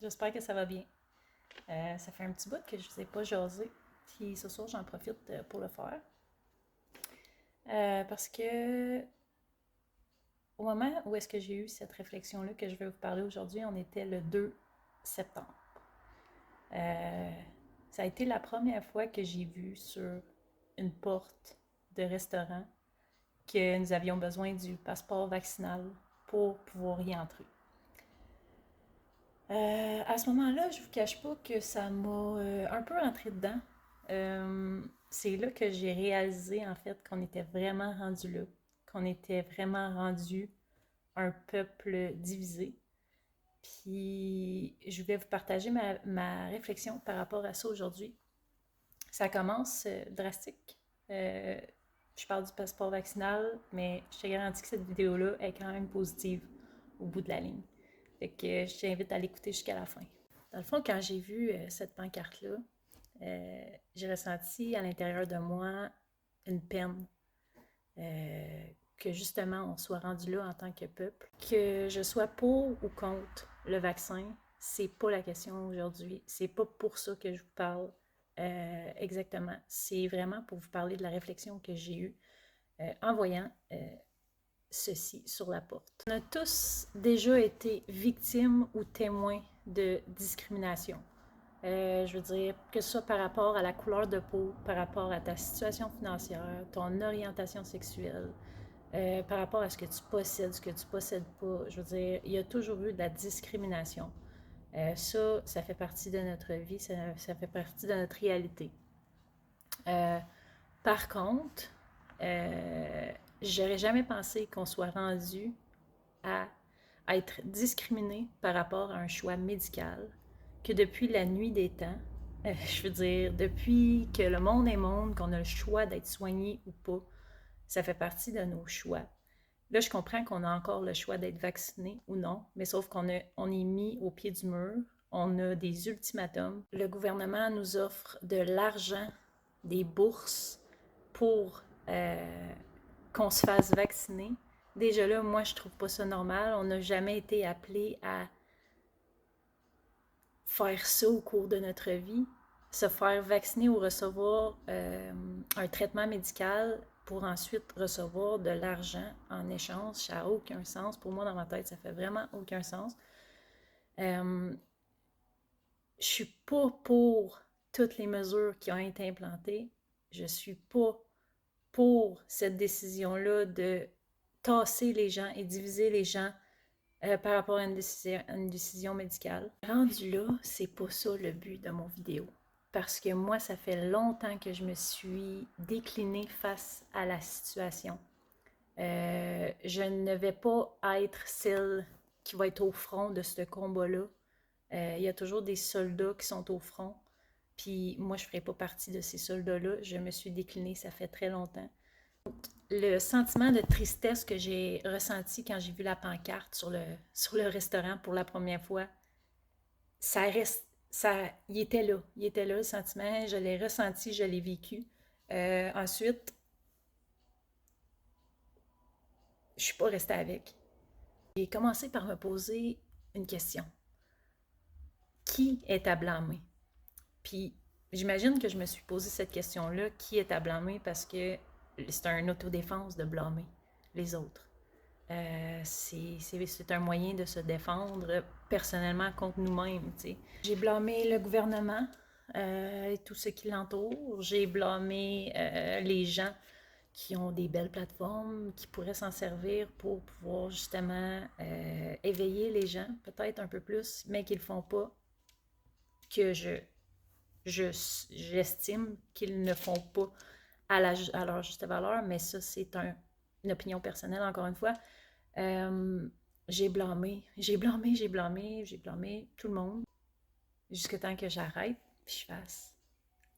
J'espère que ça va bien. Ça fait un petit bout que je ne vous ai pas jasé. Puis ce soir, j'en profite pour le faire. Parce que au moment où est-ce que j'ai eu cette réflexion-là que je vais vous parler aujourd'hui, on était le 2 septembre. Ça a été la première fois que j'ai vu sur une porte de restaurant que nous avions besoin du passeport vaccinal pour pouvoir y entrer. À ce moment-là, je vous cache pas que ça m'a un peu rentré dedans. C'est là que j'ai réalisé en fait qu'on était vraiment rendu là, qu'on était vraiment rendu un peuple divisé. Puis je vais vous partager ma réflexion par rapport à ça aujourd'hui. Ça commence drastique. Je parle du passeport vaccinal, mais je te garantis que cette vidéo-là est quand même positive au bout de la ligne. Fait que je t'invite à l'écouter jusqu'à la fin. Dans le fond, quand j'ai vu cette pancarte-là, j'ai ressenti à l'intérieur de moi une peine que justement on soit rendu là en tant que peuple. Que je sois pour ou contre le vaccin, c'est pas la question aujourd'hui. C'est pas pour ça que je vous parle exactement. C'est vraiment pour vous parler de la réflexion que j'ai eue en voyant ceci sur la porte. On a tous déjà été victimes ou témoins de discrimination. Je veux dire, que ce soit par rapport à la couleur de peau, par rapport à ta situation financière, ton orientation sexuelle, par rapport à ce que tu possèdes, ce que tu possèdes pas. Je veux dire, il y a toujours eu de la discrimination. Ça fait partie de notre vie, ça fait partie de notre réalité. Par contre, j'aurais jamais pensé qu'on soit rendu à être discriminé par rapport à un choix médical, que depuis la nuit des temps, je veux dire, depuis que le monde est monde, qu'on a le choix d'être soigné ou pas, ça fait partie de nos choix. Là, je comprends qu'on a encore le choix d'être vacciné ou non, mais sauf on est mis au pied du mur, on a des ultimatums. Le gouvernement nous offre de l'argent, des bourses pour qu'on se fasse vacciner. Déjà là, moi, je trouve pas ça normal. On n'a jamais été appelé à faire ça au cours de notre vie. Se faire vacciner ou recevoir un traitement médical pour ensuite recevoir de l'argent en échange, ça n'a aucun sens. Pour moi, dans ma tête, ça fait vraiment aucun sens. Je suis pas pour toutes les mesures qui ont été implantées. Je suis pas pour cette décision-là de tasser les gens et diviser les gens par rapport à une décision médicale. Rendu là, c'est pas ça le but de mon vidéo. Parce que moi, ça fait longtemps que je me suis déclinée face à la situation. Je ne vais pas être celle qui va être au front de ce combat-là. Il y a toujours des soldats qui sont au front. Puis moi, je ne ferai pas partie de ces soldats-là. Je me suis déclinée, ça fait très longtemps. Le sentiment de tristesse que j'ai ressenti quand j'ai vu la pancarte sur le restaurant pour la première fois, il était là le sentiment, je l'ai ressenti, je l'ai vécu. Ensuite, je suis pas restée avec. J'ai commencé par me poser une question. Qui est à blâmer? Puis j'imagine que je me suis posé cette question-là, qui est à blâmer, parce que c'est un autodéfense de blâmer les autres. C'est un moyen de se défendre personnellement contre nous-mêmes. T'sais. J'ai blâmé le gouvernement et tout ce qui l'entoure. J'ai blâmé les gens qui ont des belles plateformes, qui pourraient s'en servir pour pouvoir justement éveiller les gens, peut-être un peu plus, mais qu'ils ne le font pas, que j'estime qu'ils ne font pas à leur juste valeur, mais ça, c'est une opinion personnelle, encore une fois. J'ai blâmé tout le monde, jusqu'à temps que j'arrête, puis je fasse.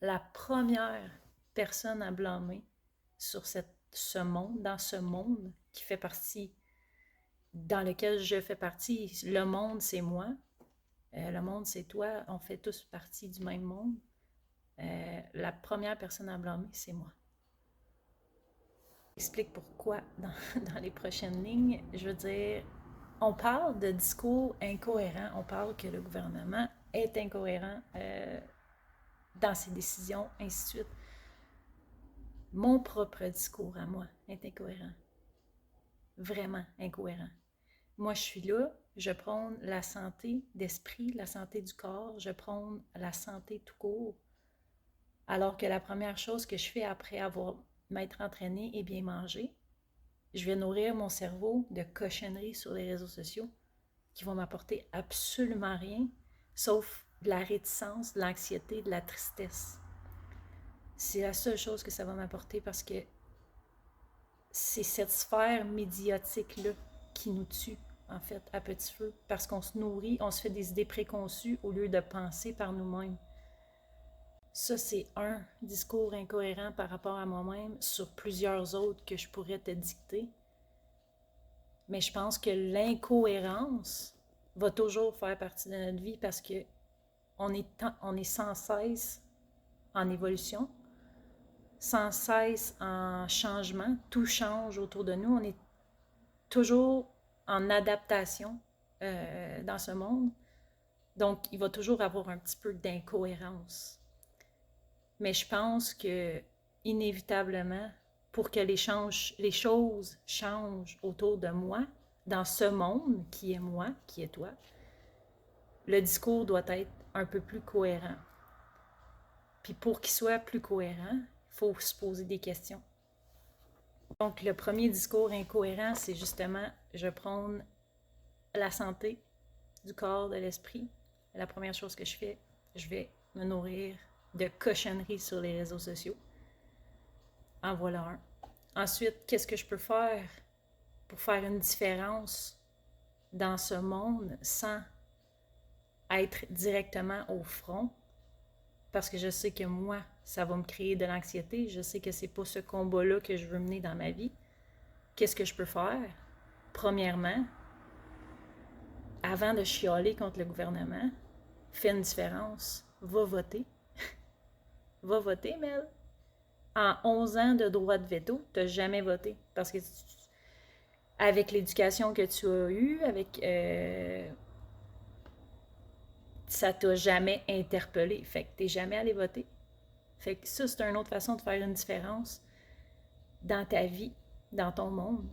La première personne à blâmer sur dans ce monde qui fait partie, dans lequel je fais partie, le monde, c'est moi, le monde, c'est toi, on fait tous partie du même monde. La première personne à blâmer, c'est moi. J'explique pourquoi dans les prochaines lignes. Je veux dire, on parle de discours incohérents, on parle que le gouvernement est incohérent dans ses décisions, ainsi de suite. Mon propre discours à moi est incohérent. Vraiment incohérent. Moi, je suis là, je prône la santé d'esprit, la santé du corps, je prône la santé tout court. Alors que la première chose que je fais après m'être entraînée et bien manger, je vais nourrir mon cerveau de cochonneries sur les réseaux sociaux qui vont m'apporter absolument rien, sauf de la réticence, de l'anxiété, de la tristesse. C'est la seule chose que ça va m'apporter parce que c'est cette sphère médiatique-là qui nous tue, en fait, à petit feu. Parce qu'on se nourrit, on se fait des idées préconçues au lieu de penser par nous-mêmes. Ça, c'est un discours incohérent par rapport à moi-même sur plusieurs autres que je pourrais te dicter. Mais je pense que l'incohérence va toujours faire partie de notre vie parce que on est sans cesse en évolution, sans cesse en changement. Tout change autour de nous. On est toujours en adaptation dans ce monde. Donc, il va toujours avoir un petit peu d'incohérence. Mais je pense que, inévitablement, pour que les choses changent autour de moi, dans ce monde qui est moi, qui est toi, le discours doit être un peu plus cohérent. Puis pour qu'il soit plus cohérent, il faut se poser des questions. Donc, le premier discours incohérent, c'est justement, je prône la santé du corps, de l'esprit. La première chose que je fais, je vais me nourrir de cochonneries sur les réseaux sociaux. En voilà un. Ensuite, qu'est-ce que je peux faire pour faire une différence dans ce monde sans être directement au front? Parce que je sais que moi, ça va me créer de l'anxiété. Je sais que c'est pas ce combat-là que je veux mener dans ma vie. Qu'est-ce que je peux faire? Premièrement, avant de chialer contre le gouvernement, fais une différence. Va voter. Va voter, Mel. En 11 ans de droit de veto, tu n'as jamais voté. Parce que avec l'éducation que tu as eue, ça t'a jamais interpellé. Fait que tu n'es jamais allé voter. Fait que ça, c'est une autre façon de faire une différence dans ta vie, dans ton monde.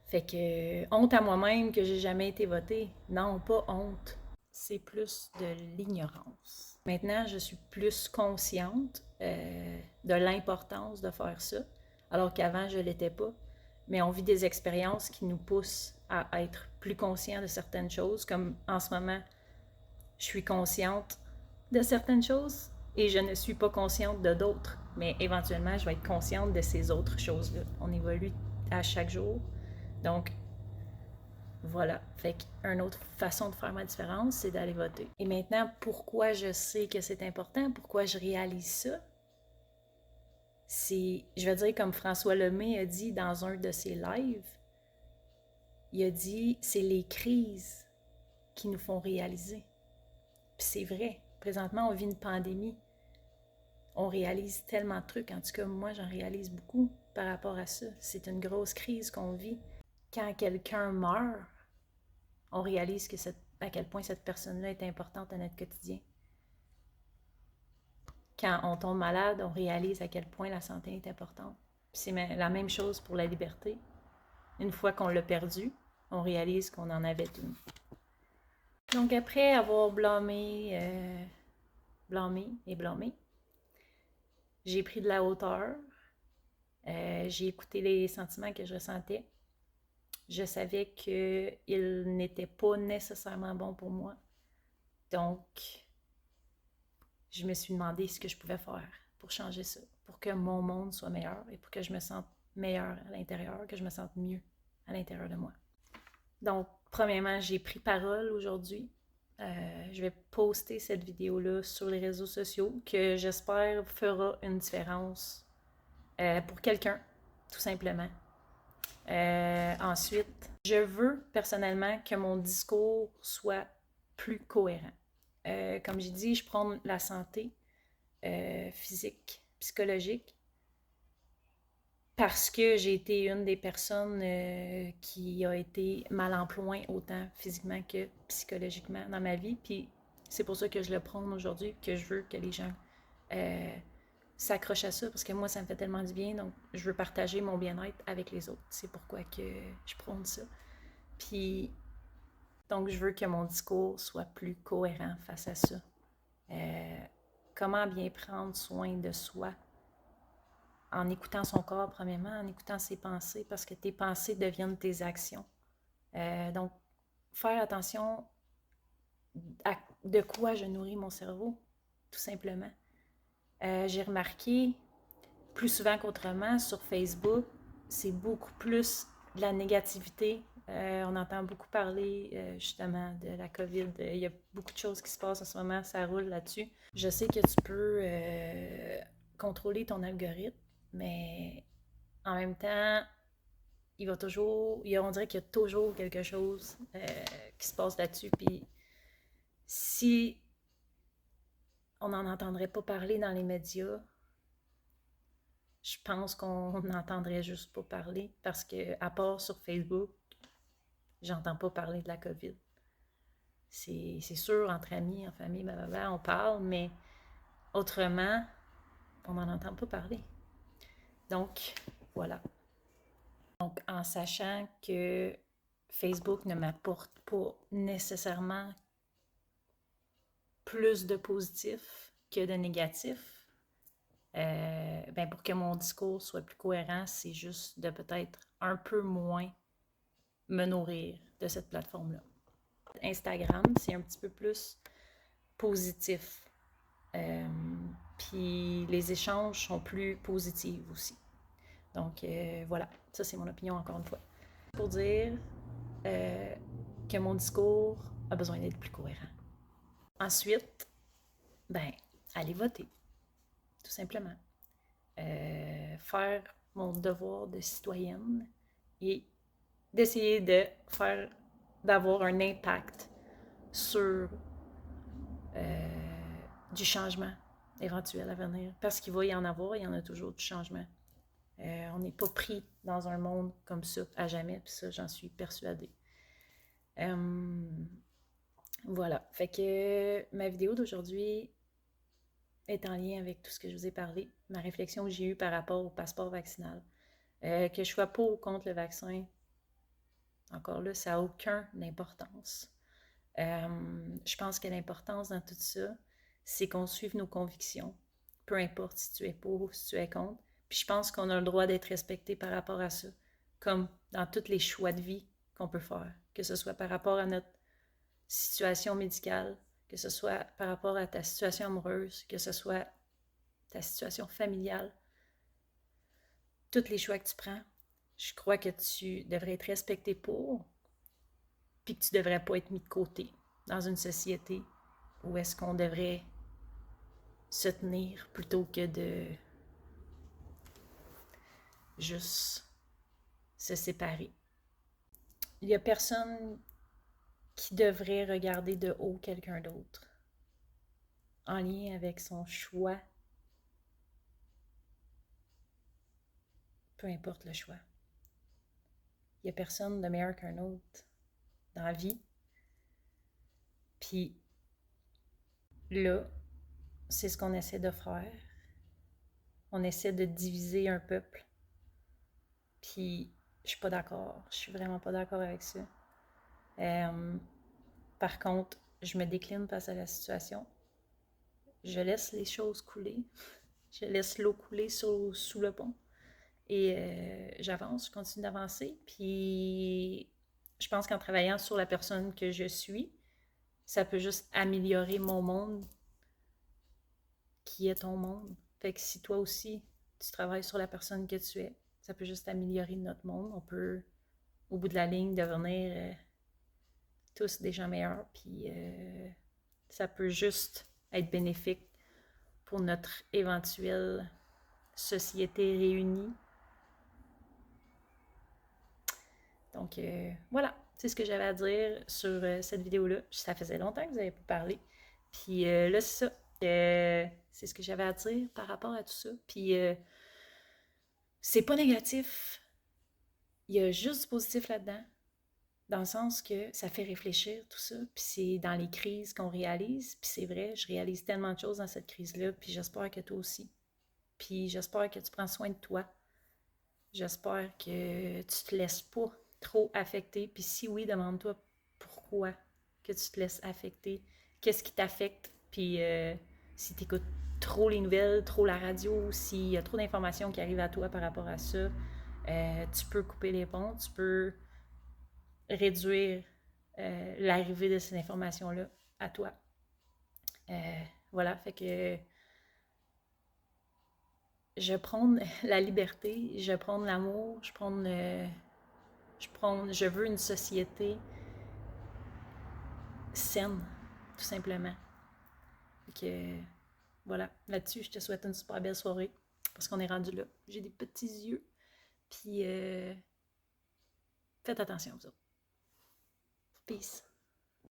Fait que honte à moi-même que j'ai jamais été votée. Non, pas honte. C'est plus de l'ignorance. Maintenant, je suis plus consciente de l'importance de faire ça, alors qu'avant, je ne l'étais pas. Mais on vit des expériences qui nous poussent à être plus conscients de certaines choses, comme en ce moment, je suis consciente de certaines choses et je ne suis pas consciente de d'autres. Mais éventuellement, je vais être consciente de ces autres choses-là. On évolue à chaque jour. Donc, voilà. Fait qu'une autre façon de faire ma différence, c'est d'aller voter. Et maintenant, pourquoi je sais que c'est important, pourquoi je réalise ça, c'est, je vais dire comme François Lemay a dit dans un de ses lives, il a dit, c'est les crises qui nous font réaliser. Puis c'est vrai. Présentement, on vit une pandémie. On réalise tellement de trucs. En tout cas, moi, j'en réalise beaucoup par rapport à ça. C'est une grosse crise qu'on vit. Quand quelqu'un meurt, on réalise à quel point cette personne-là est importante à notre quotidien. Quand on tombe malade, on réalise à quel point la santé est importante. Puis c'est la même chose pour la liberté. Une fois qu'on l'a perdue, on réalise qu'on en avait une. Donc après avoir blâmé, j'ai pris de la hauteur. J'ai écouté les sentiments que je ressentais. Je savais qu'ils n'étaient pas nécessairement bons pour moi. Donc, je me suis demandé ce que je pouvais faire pour changer ça, pour que mon monde soit meilleur et pour que je me sente meilleure à l'intérieur, que je me sente mieux à l'intérieur de moi. Donc, premièrement, j'ai pris parole aujourd'hui. Je vais poster cette vidéo-là sur les réseaux sociaux que j'espère fera une différence pour quelqu'un, tout simplement. Ensuite, je veux personnellement que mon discours soit plus cohérent. Comme j'ai dit, je prône la santé physique, psychologique, parce que j'ai été une des personnes qui a été mal en point, autant physiquement que psychologiquement dans ma vie. Puis c'est pour ça que je le prône aujourd'hui, que je veux que les gens s'accrochent à ça, parce que moi, ça me fait tellement du bien. Donc, je veux partager mon bien-être avec les autres. C'est pourquoi que je prône ça. Puis, donc, je veux que mon discours soit plus cohérent face à ça. Comment bien prendre soin de soi en écoutant son corps, premièrement, en écoutant ses pensées, parce que tes pensées deviennent tes actions. Donc, faire attention à de quoi je nourris mon cerveau, tout simplement. J'ai remarqué, plus souvent qu'autrement, sur Facebook, c'est beaucoup plus de la négativité. On entend beaucoup parler justement de la COVID. Il y a beaucoup de choses qui se passent en ce moment, ça roule là-dessus. Je sais que tu peux contrôler ton algorithme, mais en même temps, on dirait qu'il y a toujours quelque chose qui se passe là-dessus. Puis si on n'en entendrait pas parler dans les médias, je pense qu'on n'entendrait juste pas parler parce que, à part sur Facebook, j'entends pas parler de la COVID. C'est sûr, entre amis, en famille, blablabla, on parle, mais autrement, on n'en entend pas parler. Donc, voilà. Donc, en sachant que Facebook ne m'apporte pas nécessairement plus de positif que de négatif, ben pour que mon discours soit plus cohérent, c'est juste de peut-être un peu moins me nourrir de cette plateforme-là. Instagram, c'est un petit peu plus positif. Puis les échanges sont plus positifs aussi. Donc voilà, ça c'est mon opinion encore une fois. Pour dire que mon discours a besoin d'être plus cohérent. Ensuite, ben, allez voter, tout simplement. Faire mon devoir de citoyenne et d'essayer d'avoir un impact sur du changement éventuel à venir. Parce qu'il va y en avoir, il y en a toujours du changement. On n'est pas pris dans un monde comme ça à jamais, puis ça, j'en suis persuadée. Voilà. Fait que ma vidéo d'aujourd'hui est en lien avec tout ce que je vous ai parlé, ma réflexion que j'ai eue par rapport au passeport vaccinal. Que je sois pour ou contre le vaccin, encore là, ça n'a aucune importance. Je pense que l'importance dans tout ça, c'est qu'on suive nos convictions, peu importe si tu es pour ou si tu es contre. Puis je pense qu'on a le droit d'être respecté par rapport à ça, comme dans tous les choix de vie qu'on peut faire, que ce soit par rapport à notre situation médicale, que ce soit par rapport à ta situation amoureuse, que ce soit ta situation familiale. Tous les choix que tu prends, je crois que tu devrais être respecté pour, puis que tu ne devrais pas être mis de côté dans une société où est-ce qu'on devrait se tenir plutôt que de juste se séparer. Il n'y a personne qui devrait regarder de haut quelqu'un d'autre en lien avec son choix, peu importe le choix. Il n'y a personne de meilleur qu'un autre dans la vie. Puis là, c'est ce qu'on essaie de faire. On essaie de diviser un peuple. Puis je suis pas d'accord. Je suis vraiment pas d'accord avec ça. Par contre, je me décline face à la situation. Je laisse les choses couler. Je laisse l'eau couler sous le pont. Et j'avance, je continue d'avancer. Puis je pense qu'en travaillant sur la personne que je suis, ça peut juste améliorer mon monde qui est ton monde. Fait que si toi aussi, tu travailles sur la personne que tu es, ça peut juste améliorer notre monde. On peut, au bout de la ligne, devenir tous des gens meilleurs. Puis ça peut juste être bénéfique pour notre éventuelle société réunie. Donc voilà, c'est ce que j'avais à dire sur cette vidéo-là. Ça faisait longtemps que vous n'avez pas parlé. Puis là, c'est ça. C'est ce que j'avais à dire par rapport à tout ça. Puis c'est pas négatif. Il y a juste du positif là-dedans, dans le sens que ça fait réfléchir tout ça, puis c'est dans les crises qu'on réalise, puis c'est vrai, je réalise tellement de choses dans cette crise-là, puis j'espère que toi aussi. Puis j'espère que tu prends soin de toi. J'espère que tu te laisses pas trop affecter, puis si oui, demande-toi pourquoi que tu te laisses affecter, qu'est-ce qui t'affecte, puis si tu écoutes trop les nouvelles, trop la radio, s'il y a trop d'informations qui arrivent à toi par rapport à ça, tu peux couper les ponts, tu peux réduire l'arrivée de ces informations-là à toi. Voilà, fait que je prône la liberté, je prône l'amour, je veux une société saine, tout simplement. Fait que voilà, là-dessus, je te souhaite une super belle soirée parce qu'on est rendu là. J'ai des petits yeux, puis faites attention à vous autres. Peace.